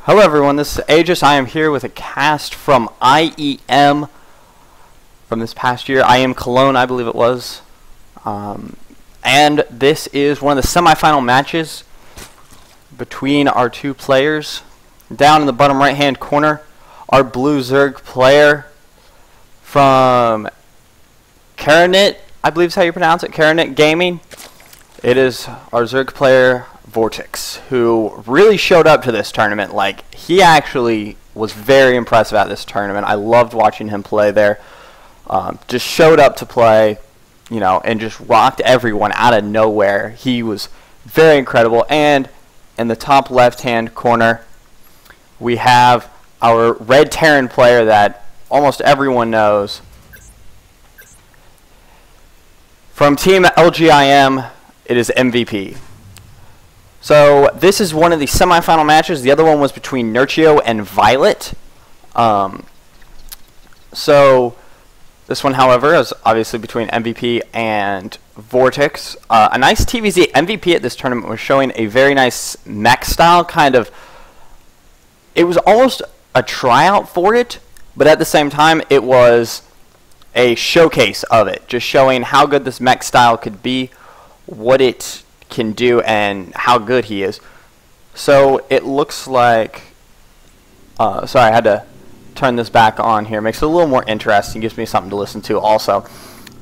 Hello everyone, this is Aegis. I am here with a cast from IEM from this past year. IEM Cologne, I believe it was. And this is one of the semifinal matches between our two players. Down in the bottom right hand corner, our blue Zerg player from Karont3, I believe is how you pronounce it, Karont3 Gaming. It is our Zerg player Vortix, who really showed up to this tournament. Like, he actually was very impressive at this tournament. I loved watching him play there. Just showed up to play, you know, and just rocked everyone out of nowhere. He was very incredible. And in the top left-hand corner, we have our red Terran player that almost everyone knows. From Team LG-IMMvp, it is MVP. So this is one of the semifinal matches. The other one was between Nurchio and Violet. So this one, however, is obviously between MVP and Vortix. A nice TVZ. MVP at this tournament was showing a very nice mech style kind of. It was almost a tryout for it, but at the same time it was a showcase of it, just showing how good this mech style could be, what it can do, and how good he is. So it looks like sorry, I had to turn this back on here. Makes it a little more interesting, gives me something to listen to also.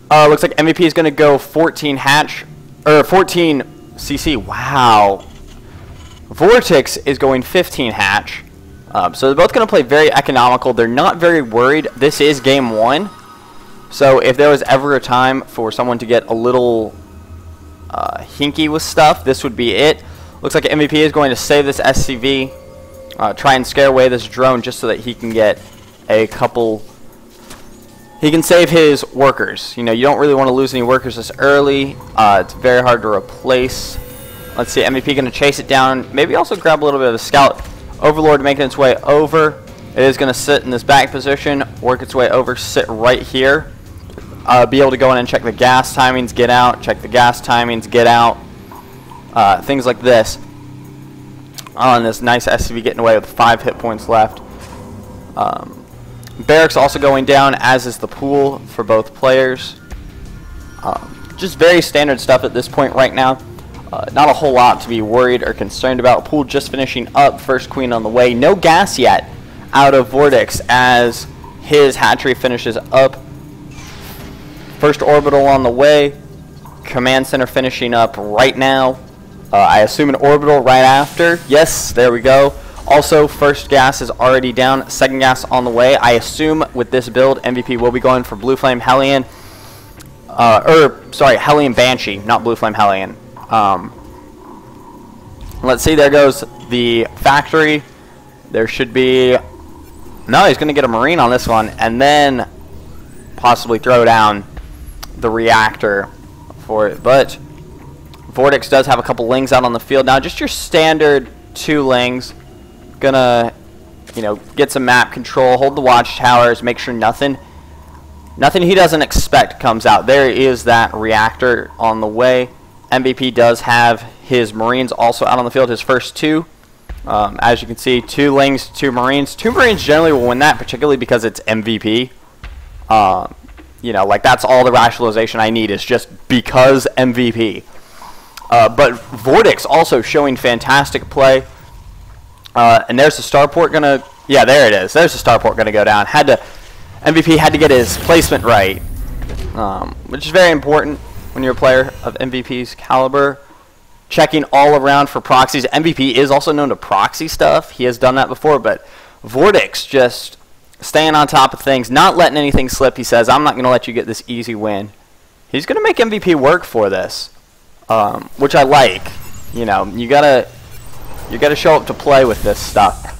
Looks like MVP is going to go 14 hatch, or 14 CC. Wow. Vortix is going 15 hatch. So they're both going to play very economical. They're not very worried. This is game one. So if there was ever a time for someone to get a little hinky with stuff, this would be it. Looks like MVP is going to save this SCV, try and scare away this drone just so that he can get a couple. He can save his workers. You know, you don't really want to lose any workers this early. It's very hard to replace. Let's see, MVP going to chase it down. Maybe also grab a little bit of a scout. Overlord making its way over. It is going to sit in this back position, work its way over, sit right here. Be able to go in and check the gas timings, get out, check the gas timings, get out. Things like this. On this nice SCV getting away with 5 hit points left. Barracks also going down, as is the pool for both players. Just very standard stuff at this point right now. Not a whole lot to be worried or concerned about. Pool just finishing up, first queen on the way. No gas yet out of Vortix as his hatchery finishes up. First orbital on the way. Command center finishing up right now. I assume an orbital right after. Yes, there we go. Also, first gas is already down. Second gas on the way. I assume with this build, MVP will be going for Blue Flame Hellion. Sorry, Hellion Banshee, not Blue Flame Hellion. Let's see, there goes the factory. There should be. No, he's going to get a Marine on this one, and then possibly throw down the reactor for it. But Vortix does have a couple lings out on the field now, just your standard 2 lings. Gonna, you know, get some map control, hold the watchtowers, make sure nothing he doesn't expect comes out. There is that reactor on the way. MVP does have his Marines also out on the field, his first 2. As you can see, 2 lings, 2 Marines. 2 Marines generally will win that, particularly because it's MVP. You know, like, that's all the rationalization I need, is just because MVP. But Vortix also showing fantastic play. And there's the starport gonna, yeah, there it is. There's the starport gonna go down. MVP had to get his placement right, which is very important when you're a player of MVP's caliber. Checking all around for proxies. MVP is also known to proxy stuff. He has done that before, but Vortix just staying on top of things, not letting anything slip. He says, I'm not going to let you get this easy win. He's going to make MVP work for this, which I like. You know, you gotta show up to play with this stuff.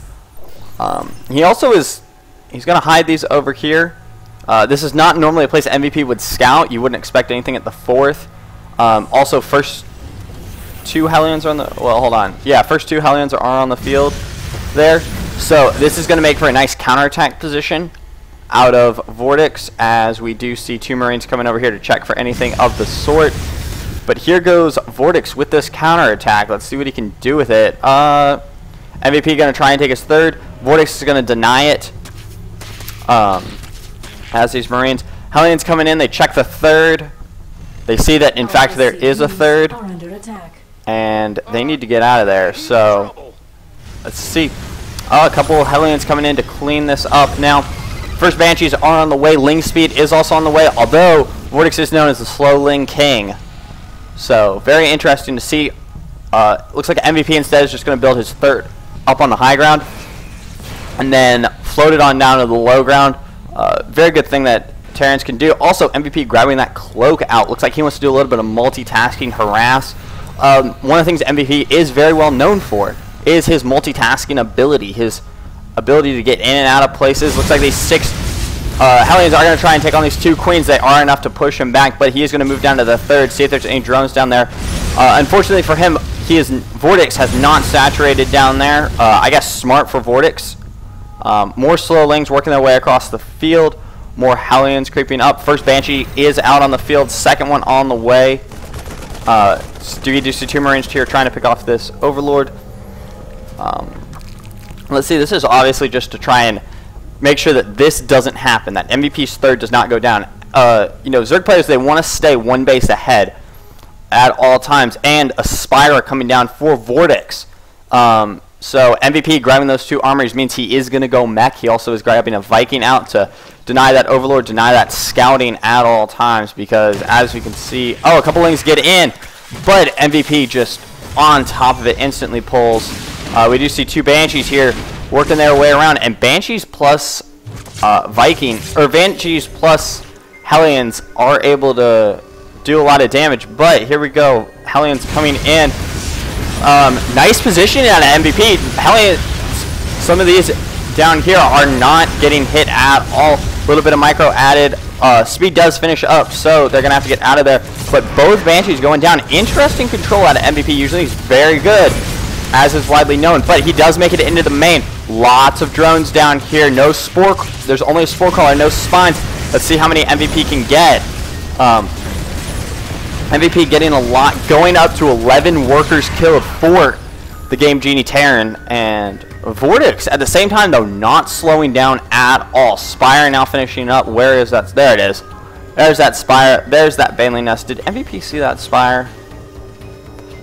He also is, he's going to hide these over here. This is not normally a place MVP would scout. You wouldn't expect anything at the 4th. Also, first 2 Hellions are on the, well, hold on. Yeah, first 2 Hellions are on the field there. So this is going to make for a nice counterattack position out of Vortix, as we do see 2 Marines coming over here to check for anything of the sort. But here goes Vortix with this counterattack. Let's see what he can do with it. MVP going to try and take his third. Vortix is going to deny it. As these Marines. Hellions coming in. They check the third. They see that, in fact, there is a third. And they need to get out of there. So, let's see. A couple of Hellions coming in to clean this up. Now, first Banshees are on the way. Ling speed is also on the way. Although, Vortix is known as the slow Ling King. So, very interesting to see. Looks like MVP instead is just going to build his third up on the high ground. And then float it on down to the low ground. Very good thing that Terrans can do. Also, MVP grabbing that cloak out. Looks like he wants to do a little bit of multitasking harass. One of the things MVP is very well known for is his multitasking ability. His ability to get in and out of places. Looks like these 6 Hellions are going to try and take on these 2 Queens. They are enough to push him back, but he is going to move down to the third, see if there's any drones down there. Unfortunately for him, Vortix has not saturated down there. I guess smart for Vortix. More slow Lings working their way across the field. More Hellions creeping up. First Banshee is out on the field. Second one on the way. We do see 2 Marines here trying to pick off this Overlord. Let's see. This is obviously just to try and make sure that this doesn't happen. That MVP's third does not go down. You know, Zerg players, they want to stay 1 base ahead at all times. And a Spire coming down for Vortix. So MVP grabbing those 2 armories means he is going to go mech. He also is grabbing a Viking out to deny that Overlord, deny that scouting at all times, because as we can see, a couple Lings get in, but MVP just on top of it instantly pulls. We do see 2 Banshees here working their way around, and Banshees plus Banshees plus Hellions are able to do a lot of damage, but here we go. Hellions coming in. Nice position out of MVP. Hellions, some of these down here are not getting hit at all. A little bit of micro added. Speed does finish up, so they're going to have to get out of there. But both Banshees going down. Interesting control out of MVP. Usually he's very good, as is widely known. But he does make it into the main. Lots of drones down here. No Spore. There's only a Spore Caller, no Spines. Let's see how many MVP can get. MVP getting a lot, going up to 11 workers killed for the Game Genie Terran, and Vortix at the same time though not slowing down at all. Spire now finishing up. Where is that? There it is. There's that Spire. There's that Baneling Nest. Did MVP see that Spire?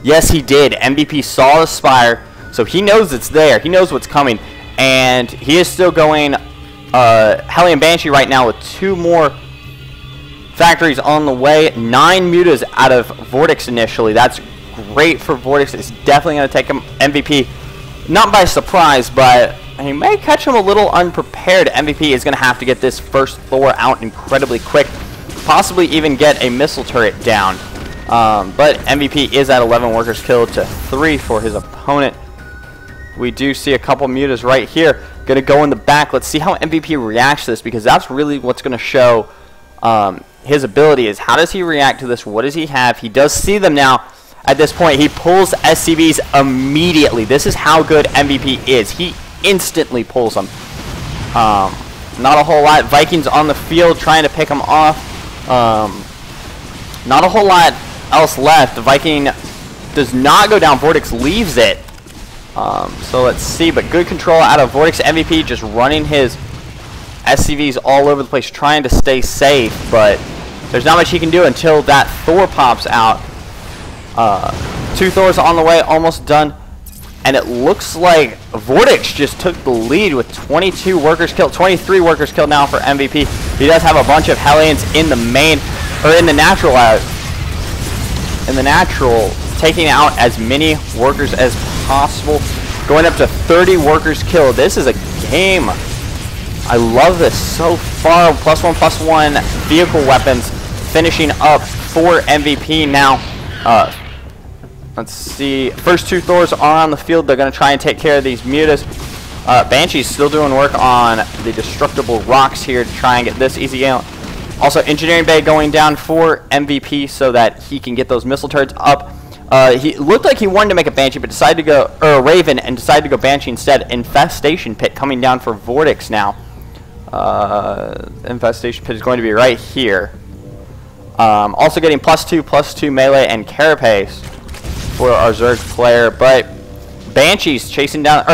Yes, he did. MVP saw the Spire, so he knows it's there. He knows what's coming, and he is still going Hellion Banshee right now with 2 more factories on the way. 9 mutas out of Vortix initially. That's great for Vortix. It's definitely going to take him MVP not by surprise, but he may catch him a little unprepared. MVP is going to have to get this first Thor out incredibly quick, possibly even get a missile turret down. But MVP is at 11 workers killed to 3 for his opponent. We do see a couple mutas right here. Going to go in the back. Let's see how MVP reacts to this, because that's really what's going to show his ability, is how does he react to this? What does he have? He does see them now. At this point, he pulls SCVs immediately. This is how good MVP is. He instantly pulls them. Not a whole lot. Vikings on the field trying to pick him off. Not a whole lot else left. The Viking does not go down. Vortix leaves it. So let's see. But good control out of Vortix. MVP just running his SCVs all over the place, trying to stay safe. But there's not much he can do until that Thor pops out. 2 Thors on the way, almost done. And it looks like Vortix just took the lead with 22 workers killed, 23 workers killed now for MVP. He does have a bunch of Hellions in the main, or in the natural, taking out as many workers as possible, going up to 30 workers killed. This is a game. I love this so far. +1/+1 vehicle weapons finishing up for MVP now. Let's see. First 2 Thors are on the field. They're going to try and take care of these mutas. Banshee's still doing work on the destructible rocks here to try and get this easy out. Also, engineering bay going down for MVP so that he can get those missile turrets up. He looked like he wanted to make a Banshee, but decided to go, or a Raven, and decided to go Banshee instead. Infestation Pit coming down for Vortix now. Infestation Pit is going to be right here. Also getting +2/+2 melee and carapace for our Zerg player, but Banshees chasing down,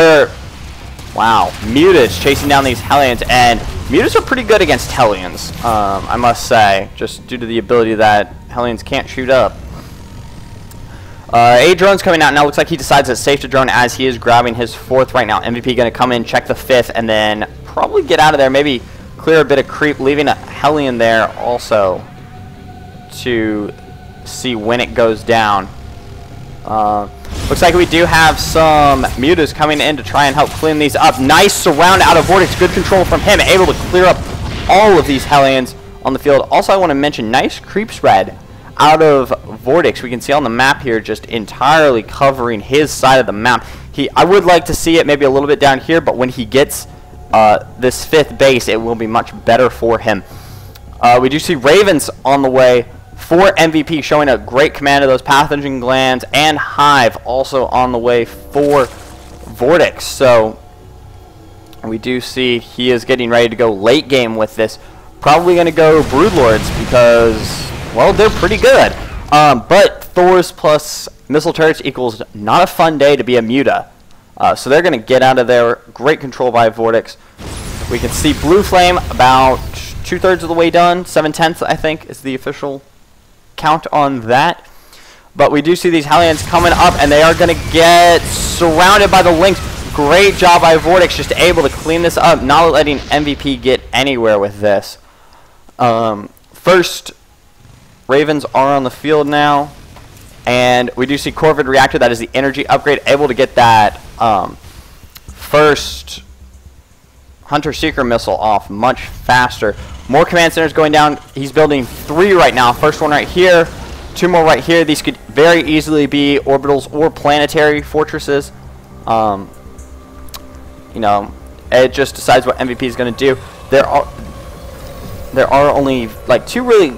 wow, Mutas chasing down these Hellions, and Mutas are pretty good against Hellions, I must say, just due to the ability that Hellions can't shoot up. A drone's coming out now. Looks like he decides it's safe to drone as he is grabbing his 4th right now. MVP going to come in, check the 5th, and then probably get out of there. Maybe clear a bit of creep, leaving a Hellion there also to see when it goes down. Looks like we do have some Mutas coming in to try and help clean these up. Nice surround out of Vortix. Good control from him. Able to clear up all of these Hellions on the field. Also, I want to mention nice creep spread out of Vortix. We can see on the map here just entirely covering his side of the map. I would like to see it maybe a little bit down here, but when he gets this 5th base, it will be much better for him. We do see Ravens on the way for MVP, showing a great command of those pathogen glands, and Hive also on the way for Vortix. So we do see he is getting ready to go late game with this. Probably going to go Broodlords because, well, they're pretty good. But Thors plus missile turrets equals not a fun day to be a Muta. So they're going to get out of there. Great control by Vortix. We can see Blue Flame about 2/3 of the way done. 7/10 I think is the official count on that. But we do see these Hellions coming up, and they are going to get surrounded by the Lynx. Great job by Vortix, just able to clean this up, not letting MVP get anywhere with this. First, Ravens are on the field now, and we do see Corvid Reactor, that is the energy upgrade, able to get that first Hunter Seeker missile off much faster. More command centers going down. He's building 3 right now. First one right here, 2 more right here. These could very easily be orbitals or planetary fortresses. You know, it just decides what MVP is going to do. There are only like 2 really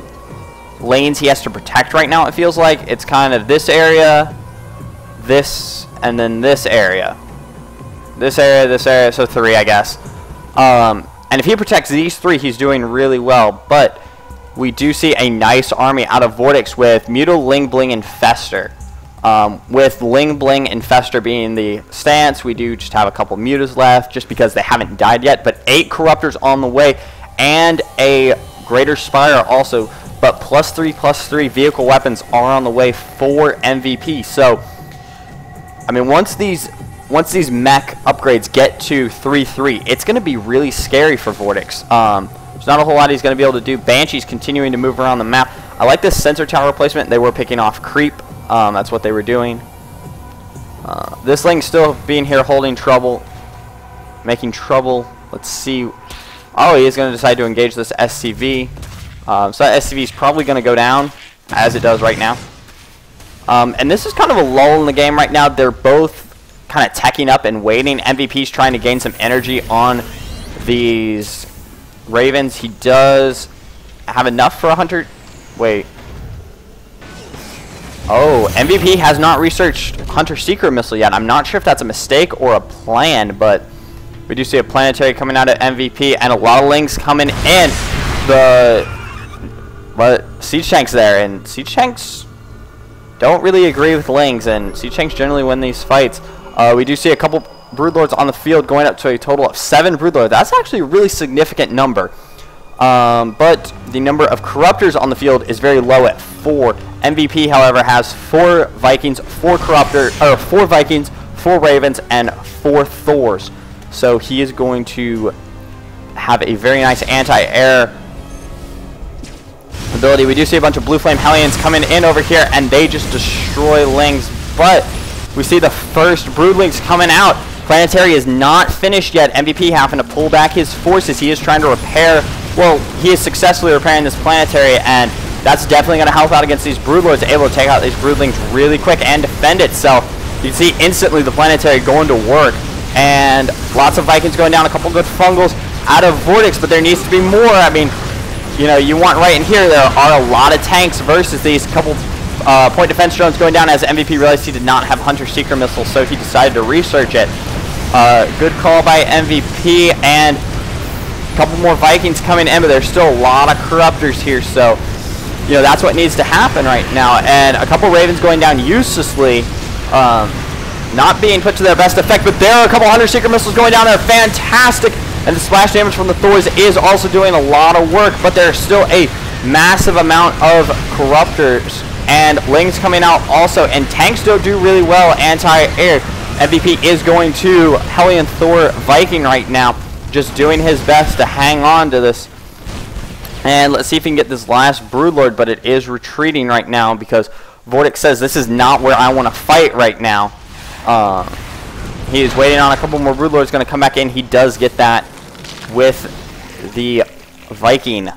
lanes he has to protect right now, it feels like. It's kind of this area, this, and then this area. This area, so 3, I guess. And if he protects these 3, he's doing really well. But we do see a nice army out of Vortix with Muta, Ling Bling, and Fester. With Ling Bling and Fester being the stance, we do just have a couple Mutas left just because they haven't died yet. But 8 Corruptors on the way and a Greater Spire also. But +3/+3 vehicle weapons are on the way for MVP. So, I mean, once these mech upgrades get to 3/3, it's going to be really scary for Vortix. There's not a whole lot he's going to be able to do. Banshee's continuing to move around the map. I like this sensor tower replacement. They were picking off creep. That's what they were doing. This Ling's still being here, holding trouble, making trouble. Let's see. Oh, he is going to decide to engage this SCV. So that SCV is probably going to go down, as it does right now. And this is kind of a lull in the game right now. They're both kind of teching up and waiting. MVP's trying to gain some energy on these Ravens. He does have enough for a Hunter. Wait. Oh, MVP has not researched Hunter Seeker missile yet. I'm not sure if that's a mistake or a plan, but we do see a planetary coming out of MVP and a lot of Lings coming in. But siege tanks there, and siege tanks don't really agree with Lings, and siege tanks generally win these fights. We do see a couple Broodlords on the field, going up to a total of 7 Broodlords. That's actually a really significant number. But the number of Corruptors on the field is very low at 4. MVP, however, has 4 Vikings, 4 Vikings, 4 Ravens, and 4 Thors. So he is going to have a very nice anti-air ability. We do see a bunch of Blue Flame Hellions coming in over here, and they just destroy Lings. But we see the first Broodlings coming out. Planetary is not finished yet. MVP having to pull back his forces. He is trying to repair. Well, he is successfully repairing this Planetary, and that's definitely going to help out against these Broodlords, able to take out these Broodlings really quick and defend itself. You can see instantly the Planetary going to work, and lots of Vikings going down, a couple good fungals out of Vortix, but there needs to be more. I mean, you know, you want right in here, there are a lot of tanks versus these couple point defense drones going down, as MVP realized he did not have Hunter Seeker missiles, so he decided to research it. Good call by MVP, and a couple more Vikings coming in, but there's still a lot of Corruptors here, so you know that's what needs to happen right now. And a couple Ravens going down uselessly. not being put to their best effect, but there are a couple hundred secret missiles going down there. Fantastic. And the splash damage from the Thors is also doing a lot of work, but there's still a massive amount of corruptors and Lings coming out also, and tanks don't do really well anti-air. MVP is going to Hellion Thor Viking right now, just doing his best to hang on to this. And let's see if he can get this last Broodlord, but it is retreating right now because Vortix says this is not where I want to fight right now. He is waiting on a couple more Broodlords going to come back in. He does get that with the Viking.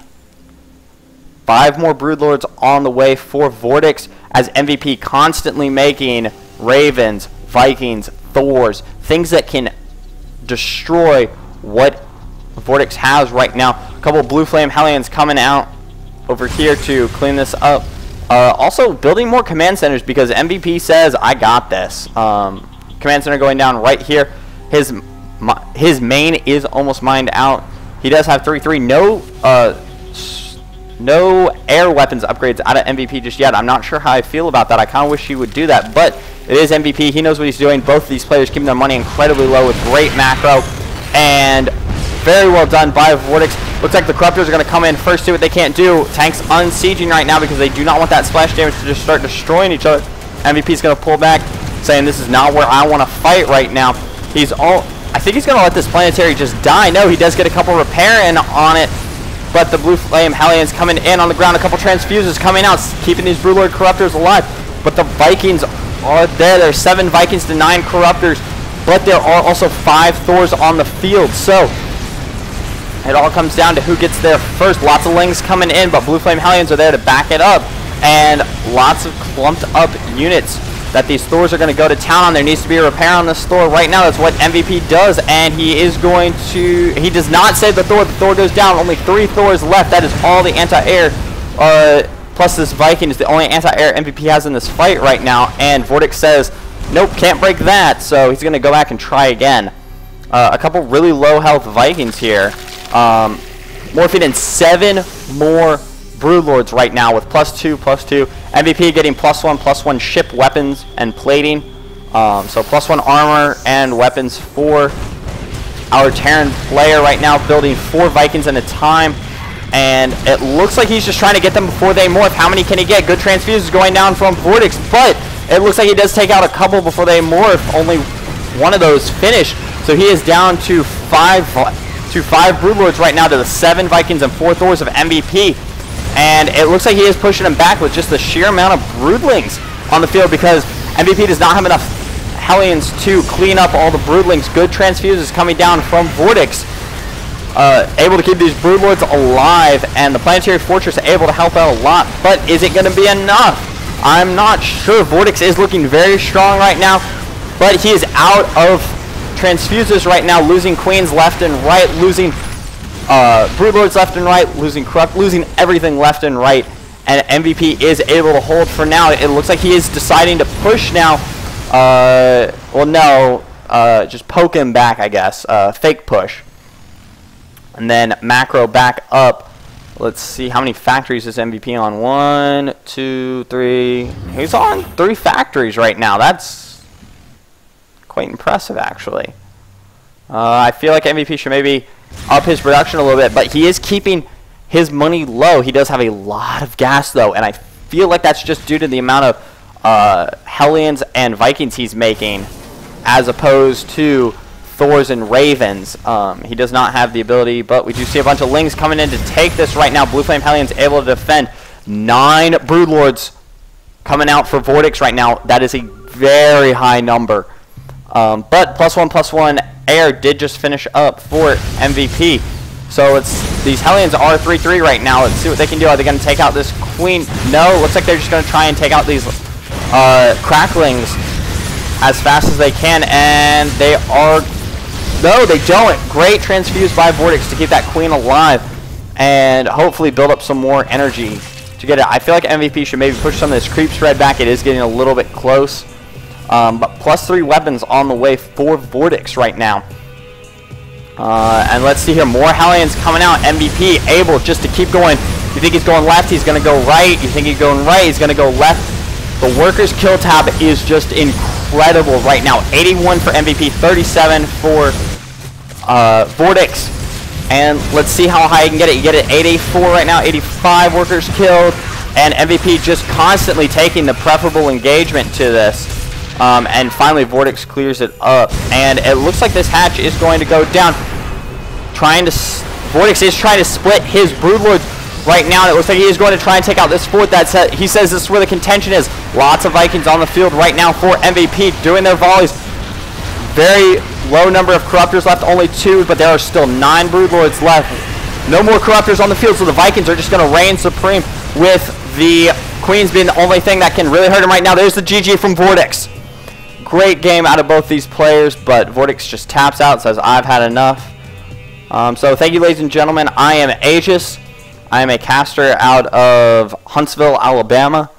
5 more Broodlords on the way for Vortix as MVP constantly making Ravens, Vikings, Thors, things that can destroy what Vortix has right now. A couple Blue Flame Hellions coming out over here to clean this up. Also building more command centers because MVP says, I got this. Command center going down right here. His main is almost mined out. He does have 3-3. No air weapons upgrades out of MVP just yet. I'm not sure how I feel about that. I kind of wish he would do that, but it is MVP. He knows what he's doing. Both of these players keeping their money incredibly low with great macro, and very well done by Vortix. Looks like the Corruptors are going to come in first, see what they can't do. Tanks unsieging right now because they do not want that splash damage to just start destroying each other. MVP is going to pull back, saying this is not where I want to fight right now. I think he's going to let this planetary just die. No, he does get a couple repair in on it. But the Blue Flame Hellions coming in on the ground. A couple transfuses coming out, keeping these Broodlord Corruptors alive. But the Vikings are there. There's 7 Vikings to 9 Corruptors. But there are also 5 Thors on the field. So it all comes down to who gets there first. Lots of Lings coming in, but Blue Flame Hellions are there to back it up. And lots of clumped up units that these Thors are going to go to town on. There needs to be a repair on this Thor right now. That's what MVP does, and he is going to... He does not save the Thor. The Thor goes down. Only 3 Thors left. That is all the anti-air. Plus this Viking is the only anti-air MVP has in this fight right now, and Vortix says, nope, can't break that, so he's going to go back and try again. A couple really low health Vikings here. Morphing in 7 more Broodlords right now with +2, +2. MVP getting +1 ship weapons and plating. So +1 armor and weapons for our Terran player right now, building 4 Vikings at a time. And it looks like he's just trying to get them before they morph. How many can he get? Good transfuses going down from Vortix, but it looks like he does take out a couple before they morph. Only one of those finished. So he is down to 5 Broodlords right now to the 7 Vikings and 4 Thors of MVP. And it looks like he is pushing him back with just the sheer amount of Broodlings on the field because MVP does not have enough Hellions to clean up all the Broodlings. Good transfuses coming down from Vortix. Able to keep these Broodlords alive, and the Planetary Fortress able to help out a lot. But is it going to be enough? I'm not sure. Vortix is looking very strong right now, but he is out of transfuses right now, losing Queens left and right, losing Broodlords left and right, losing everything left and right, and MVP is able to hold for now. It looks like he is deciding to push now. Well, no, just poke him back, I guess. Fake push. And then macro back up. Let's see how many factories is MVP on. 1, 2, 3. He's on 3 factories right now. That's quite impressive, actually. I feel like MVP should maybe up his production a little bit, but he is keeping his money low. He does have a lot of gas, though, and I feel like that's just due to the amount of Hellions and Vikings he's making, as opposed to Thors and Ravens. He does not have the ability, but we do see a bunch of Lings coming in to take this right now. Blue Flame Hellions able to defend. 9 Broodlords coming out for Vortix right now. That is a very high number. But +1 air did just finish up for MVP. So these Hellions are 3-3 right now. Let's see what they can do. Are they going to take out this Queen? No, looks like they're just going to try and take out these Cracklings as fast as they can, and they are... No, they don't. Great transfuse by Vortix to keep that Queen alive and hopefully build up some more energy to get it. I feel like MVP should maybe push some of this creep spread back. It is getting a little bit close. But +3 weapons on the way for Vortix right now. And let's see here. More Hellions coming out. MVP able just to keep going. You think he's going left, he's going to go right. You think he's going right, he's going to go left. The Workers kill tab is just incredible incredible right now. 81 for MVP, 37 for Vortix. And let's see how high you can get it. You get it 84 right now, 85 workers killed. And MVP just constantly taking the preferable engagement to this. And finally, Vortix clears it up. And it looks like this hatch is going to go down. Vortix is trying to split his Broodlord right now. It looks like he is going to try and take out this fort. He says this is where the contention is. Lots of Vikings on the field right now for MVP doing their volleys. Very low number of Corruptors left, only 2, but there are still 9 Broodlords left. No more Corruptors on the field, so the Vikings are just going to reign supreme with the Queens being the only thing that can really hurt him right now. There's the GG from Vortix. Great game out of both these players, but Vortix just taps out and says, I've had enough. So thank you, ladies and gentlemen. I am Aegis. I am a caster out of Huntsville, Alabama.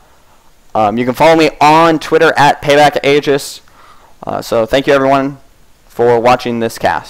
You can follow me on Twitter at PaybackAegis. So thank you, everyone, for watching this cast.